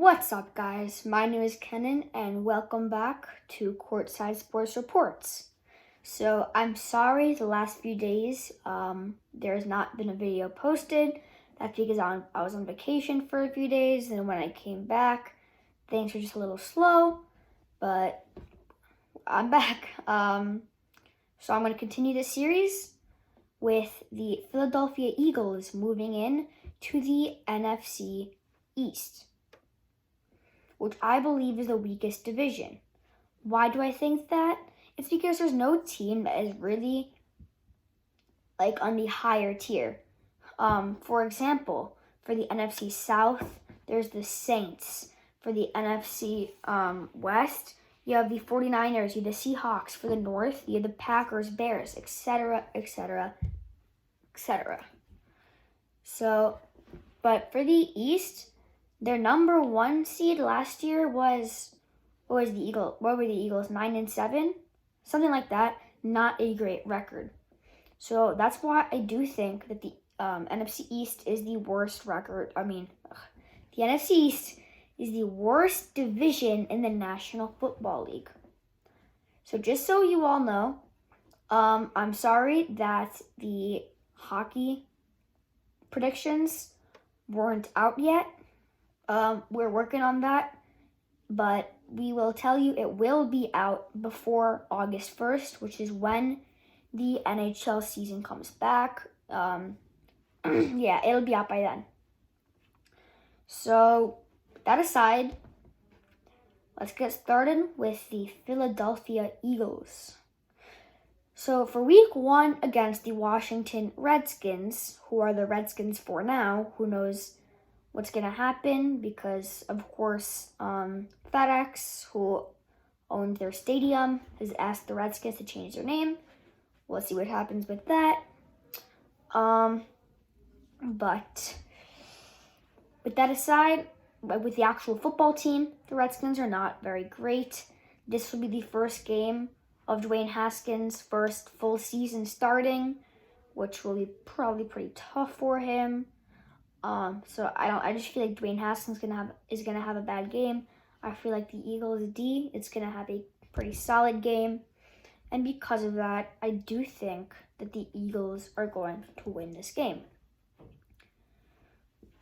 What's up, guys? My name is Kenan, and welcome back to Courtside Sports Reports. So, I'm sorry the last few days there has not been a video posted. That's because I was on vacation for a few days, and when I came back, things were just a little slow, but I'm back. So I'm going to continue this series with the Philadelphia Eagles moving in to the NFC East, which I believe is the weakest division. Why do I think that? It's because there's no team that is really on the higher tier. For example, for the NFC South, there's the Saints. For the NFC West, you have the 49ers, you have the Seahawks. For the North, you have the Packers, Bears, etc., etc., etc. So, but for the East, their number one seed last year was, what were the Eagles, 9-7? Something like that. Not a great record. So that's why I do think that the NFC East is the worst record. The NFC East is the worst division in the National Football League. So just so you all know, I'm sorry that the hockey predictions weren't out yet. We're working on that, but we will tell you it will be out before August 1st, which is when the NHL season comes back. Yeah, it'll be out by then. So, that aside, let's get started with the Philadelphia Eagles. So, for week 1 against the Washington Redskins, who are the Redskins for now, who knows what's going to happen because, of course, FedEx, who owns their stadium, has asked the Redskins to change their name. We'll see what happens with that. But with that aside, with the actual football team, the Redskins are not very great. This will be the first game of Dwayne Haskins' first full season starting, which will be probably pretty tough for him. So I just feel like Dwayne Haskins is gonna have a bad game. I feel like the Eagles D is gonna have a pretty solid game, and because of that, I do think that the Eagles are going to win this game.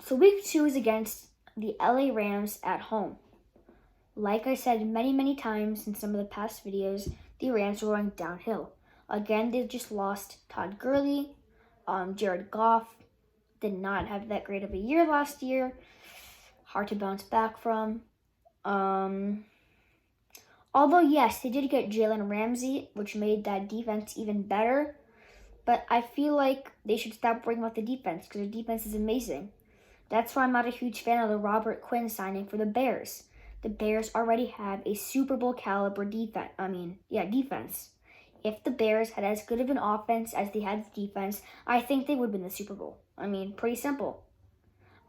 So week 2 is against the LA Rams at home. Like I said many times in some of the past videos, the Rams are going downhill. Again, they just lost Todd Gurley. Jared Goff did not have that great of a year last year. Hard to bounce back from. Although, yes, they did get Jalen Ramsey, which made that defense even better. But I feel like they should stop worrying about the defense because their defense is amazing. That's why I'm not a huge fan of the Robert Quinn signing for the Bears. The Bears already have a Super Bowl caliber defense. If the Bears had as good of an offense as they had the defense, I think they would win the Super Bowl. Pretty simple.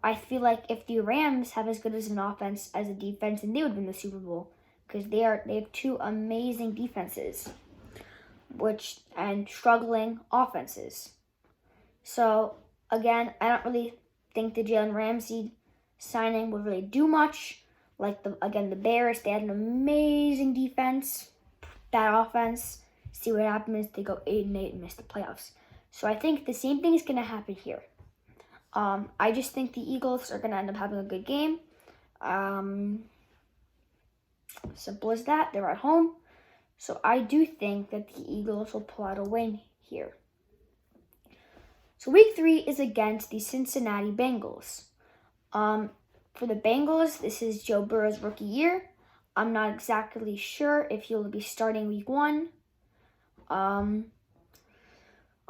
I feel like if the Rams have as good as an offense as a defense, then they would win the Super Bowl because they have two amazing defenses, and struggling offenses. So again, I don't really think the Jalen Ramsey signing would really do much. The Bears, they had an amazing defense, bad offense. See what happens. They go 8-8 and miss the playoffs. So I think the same thing is going to happen here. I just think the Eagles are going to end up having a good game. Simple as that. They're at home. So I do think that the Eagles will pull out a win here. So week 3 is against the Cincinnati Bengals. For the Bengals, this is Joe Burrow's rookie year. I'm not exactly sure if he'll be starting week 1.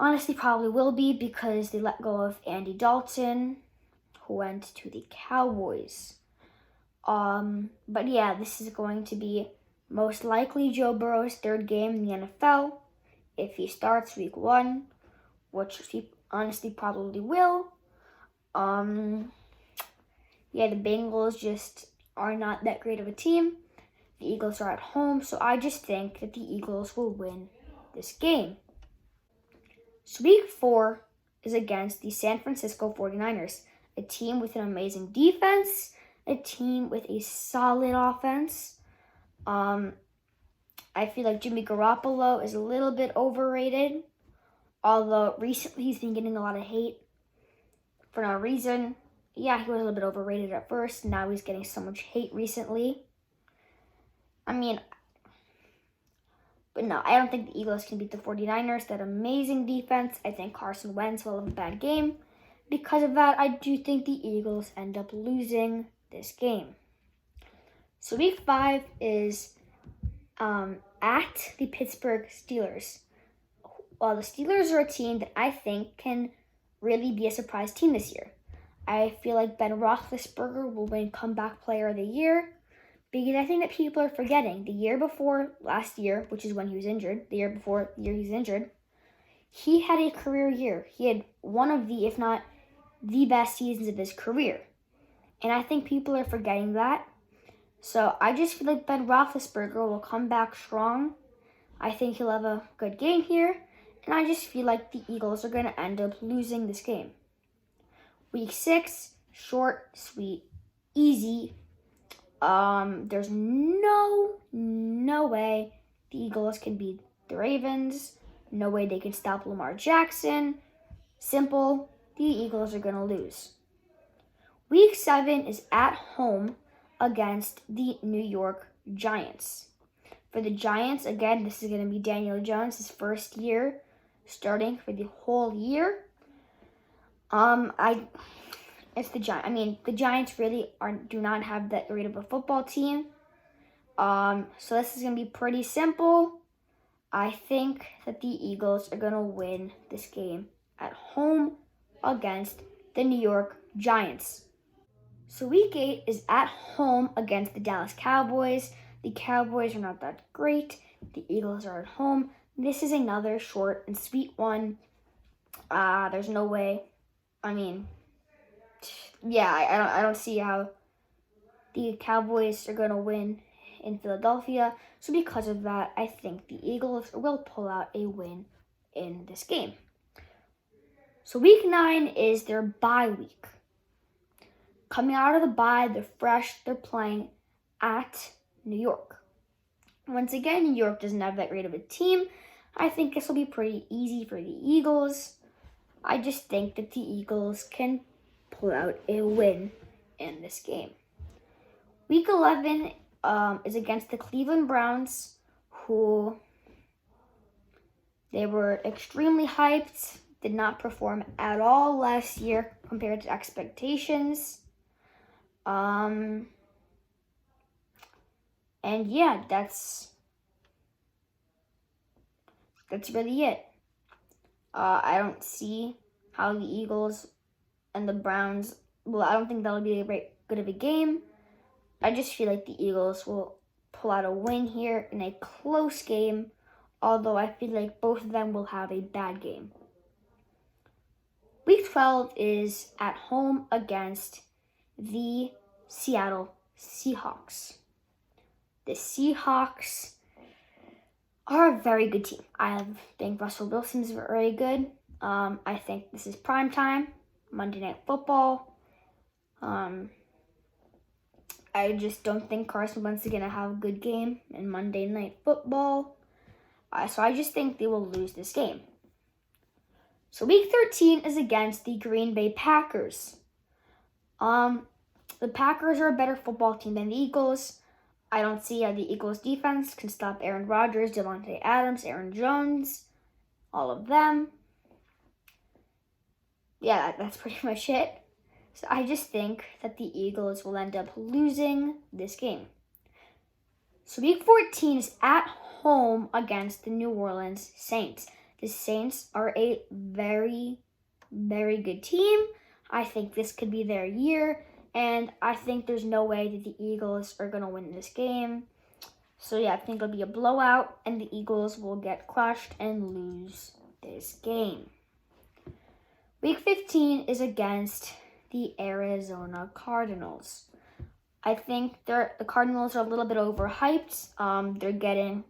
Honestly, probably will be because they let go of Andy Dalton, who went to the Cowboys. But yeah, this is going to be most likely Joe Burrow's 3rd game in the NFL if he starts week 1, which he honestly probably will. Yeah, the Bengals just are not that great of a team. The Eagles are at home, so I just think that the Eagles will win this game. So week 4 is against the San Francisco 49ers, a team with an amazing defense a team with a solid offense. I feel like Jimmy Garoppolo is a little bit overrated, although recently he's been getting a lot of hate for no reason. Yeah, he was a little bit overrated at first. Now he's getting so much hate recently. But no, I don't think the Eagles can beat the 49ers. That amazing defense. I think Carson Wentz will have a bad game. Because of that, I do think the Eagles end up losing this game. So week 5 is at the Pittsburgh Steelers. Well, the Steelers are a team that I think can really be a surprise team this year. I feel like Ben Roethlisberger will win Comeback Player of the Year because I think that people are forgetting the year before last year, which is when he was injured, the year before the year he was injured, he had a career year. He had one of the, if not the best seasons of his career. And I think people are forgetting that. So I just feel like Ben Roethlisberger will come back strong. I think he'll have a good game here. And I just feel like the Eagles are going to end up losing this game. Week 6, short, sweet, easy. There's no way the Eagles can beat the Ravens. No way they can stop Lamar Jackson. Simple, the Eagles are going to lose. Week 7 is at home against the New York Giants. For the Giants, again, this is going to be Daniel Jones, his first year starting for the whole year. It's the Giants. The Giants really do not have that great of a football team. So this is going to be pretty simple. I think that the Eagles are going to win this game at home against the New York Giants. So week 8 is at home against the Dallas Cowboys. The Cowboys are not that great. The Eagles are at home. This is another short and sweet one. There's no way. I don't see how the Cowboys are going to win in Philadelphia. So because of that, I think the Eagles will pull out a win in this game. So week 9 is their bye week. Coming out of the bye, they're fresh. They're playing at New York. Once again, New York doesn't have that great of a team. I think this will be pretty easy for the Eagles. I just think that the Eagles can pull out a win in this game. Week 11 is against the Cleveland Browns, who they were extremely hyped, did not perform at all last year compared to expectations. And yeah, that's really it. I don't see how the Eagles and the Browns, I don't think that'll be a very good of a game. I just feel like the Eagles will pull out a win here in a close game, although I feel like both of them will have a bad game. Week 12 is at home against the Seattle Seahawks. The Seahawks are a very good team. I think Russell Wilson is very good. I think this is prime time, Monday Night Football. I just don't think Carson Wentz is going to have a good game in Monday Night Football. So I just think they will lose this game. So week 13 is against the Green Bay Packers. The Packers are a better football team than the Eagles. I don't see how the Eagles defense can stop Aaron Rodgers, Devontae Adams, Aaron Jones, all of them. Yeah, that's pretty much it. So I just think that the Eagles will end up losing this game. So week 14 is at home against the New Orleans Saints. The Saints are a very, very good team. I think this could be their year. And I think there's no way that the Eagles are going to win this game. So yeah, I think it'll be a blowout and the Eagles will get crushed and lose this game. Week 15 is against the Arizona Cardinals. I think the Cardinals are a little bit overhyped. They're getting,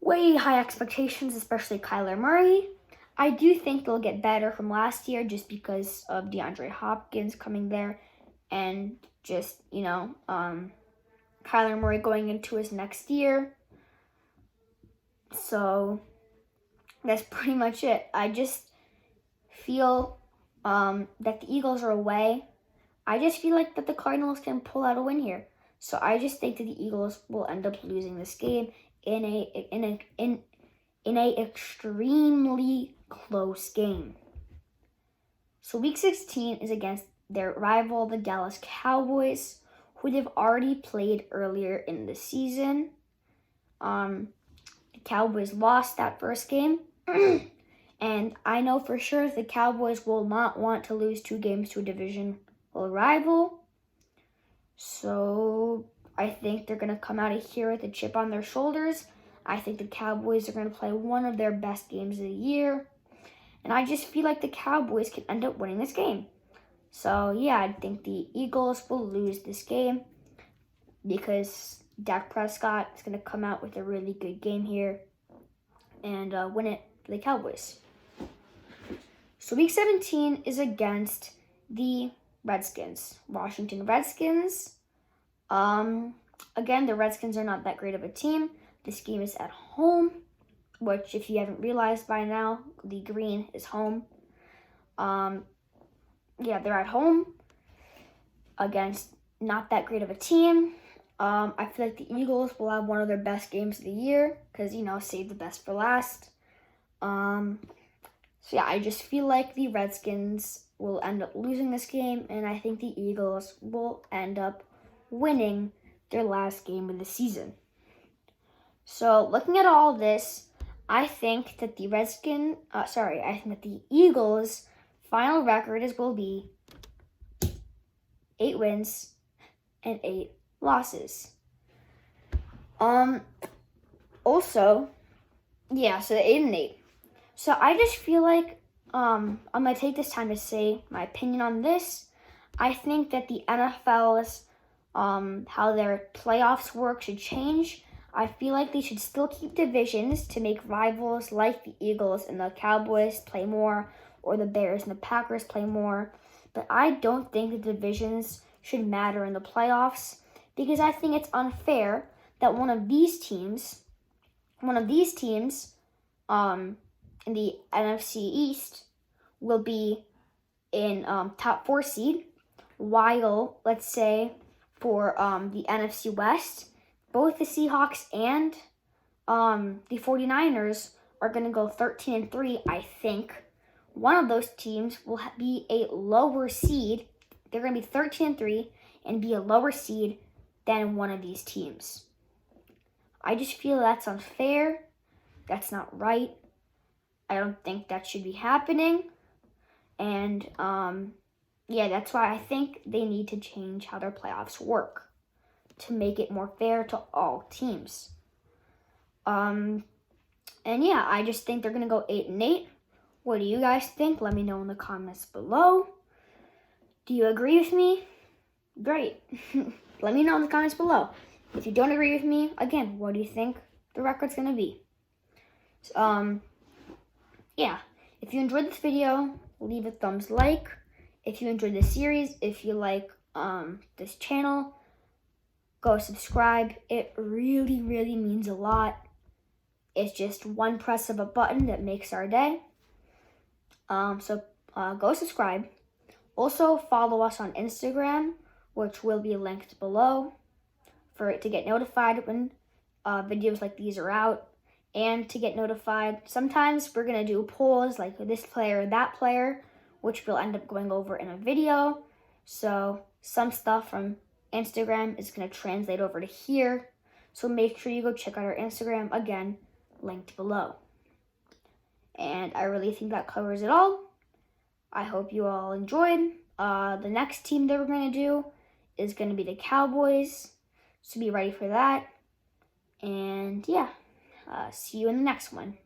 way high expectations, especially Kyler Murray. I do think they'll get better from last year just because of DeAndre Hopkins coming there and just, Kyler Murray going into his next year. So that's pretty much it. I just feel that the Eagles are away. I just feel like that the Cardinals can pull out a win here. So I just think that the Eagles will end up losing this game in a extremely close game. So Week 16 is against their rival, the Dallas Cowboys, who they've already played earlier in the season. The Cowboys lost that first game. And I know for sure the Cowboys will not want to lose 2 games to a divisional rival. So I think they're going to come out of here with a chip on their shoulders. I think the Cowboys are going to play one of their best games of the year. And I just feel like the Cowboys can end up winning this game. So yeah, I think the Eagles will lose this game because Dak Prescott is going to come out with a really good game here and win it for the Cowboys. So Week 17 is against the Redskins, Washington Redskins. Again, the Redskins are not that great of a team. This game is at home, which if you haven't realized by now, the green is home. They're at home against not that great of a team. I feel like the Eagles will have one of their best games of the year because, save the best for last. I just feel like the Redskins will end up losing this game, and I think the Eagles will end up winning their last game of the season. So looking at all this, I think that the Eagles' final record will be 8 wins and 8 losses. So the 8-8. So I just feel like I'm gonna take this time to say my opinion on this. I think that the NFL's how their playoffs work should change. I feel like they should still keep divisions to make rivals like the Eagles and the Cowboys play more, or the Bears and the Packers play more. But I don't think the divisions should matter in the playoffs because I think it's unfair that one of these teams in the NFC East will be in top 4 seed, while let's say for the NFC West, both the Seahawks and the 49ers are going to go 13-3. I think one of those teams will be a lower seed. They're going to be 13-3 and be a lower seed than one of these teams. I just feel that's unfair. That's not right. I don't think that should be happening. And that's why I think they need to change how their playoffs work to make it more fair to all teams. I just think they're going to go 8-8. What do you guys think? Let me know in the comments below. Do you agree with me? Great. Let me know in the comments below. If you don't agree with me, again, what do you think the record's going to be? If you enjoyed this video, leave a thumbs like. If you enjoyed this series, if you like this channel, go subscribe. It really, really means a lot. It's just one press of a button that makes our day. Go subscribe. Also, follow us on Instagram, which will be linked below, for it to get notified when videos like these are out, and to get notified. Sometimes we're going to do polls like this player or that player, which we'll end up going over in a video. So some stuff from Instagram is going to translate over to here. So make sure you go check out our Instagram, again, linked below. And I really think that covers it all. I hope you all enjoyed. The next team that we're going to do is going to be the Cowboys. So be ready for that. And see you in the next one.